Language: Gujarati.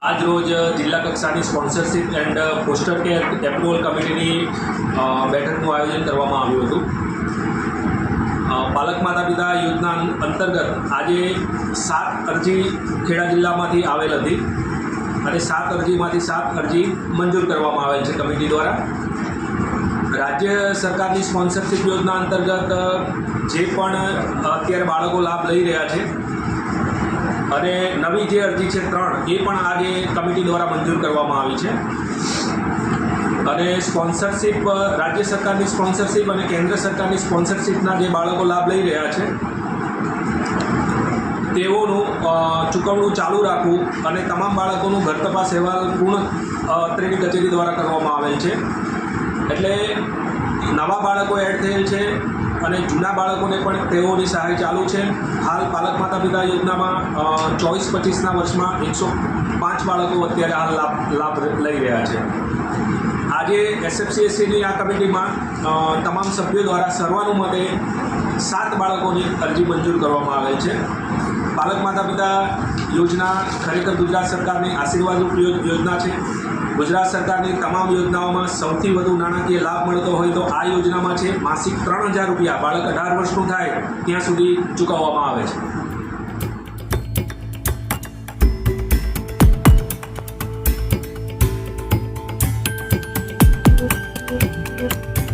આજ રોજ જિલ્લા કક્ષાની sponsorship and foster care approval કમિટીની બેઠકનું આયોજન કરવામાં આવ્યું હતું. પાલક માતા પિતા યોજના અંતર્ગત આજે 7 અરજી ખેડા જિલ્લામાંથી આવેલ હતી અને 7 અરજીમાંથી 7 અરજી મંજૂર કરવામાં આવેલ છે કમિટી દ્વારા. રાજ્ય સરકારની સ્પોન્સરશિપ યોજના અંતર્ગત જે પણ અત્યારે બાળકો લાભ લઈ રહ્યા છે અને નવી જે અરજી છે 3 એ પણ આજે કમિટી દ્વારા મંજૂર કરવામાં આવી છે. અને સ્પોન્સરશિપ રાજ્ય સરકારની સ્પોન્સરશિપ અને કેન્દ્ર સરકારની સ્પોન્સરશિપના જે બાળકો લાભ લઈ રહ્યા છે તેઓનું ચૂકવણું ચાલુ રાખવું અને તમામ બાળકોનું ઘર તપાસ અહેવાલ પૂર્ણ અત્રેની કચેરી દ્વારા કરવામાં આવેલ છે. એટલે નવા બાળકો એડ થયેલ છે અને જૂના બાળકોને પણ તેઓની સહાય ચાલુ છે. હાલ પાલક માતા પિતા યોજનામાં 24-25ના વર્ષમાં 105 બાળકો અત્યારે હાલ લાભ લઈ રહ્યા છે. આજે SFCSCની આ કમિટીમાં તમામ સભ્યો દ્વારા સર્વાનુમતે 7 બાળકોની અરજી મંજૂર કરવામાં આવેલ છે. પાલક માતા પિતા યોજના ખરેખર ગુજરાત સરકારની આશીર્વાદરૂપ યોજના છે. ગુજરાત સરકારની તમામ યોજનાઓમાં સૌથી વધુ નાણાકીય લાભ મળતો હોય તો આ યોજનામાં છે. માસિક 3000 રૂપિયા બાળક 18 વર્ષનું થાય ત્યાં સુધી ચૂકવવામાં આવે છે.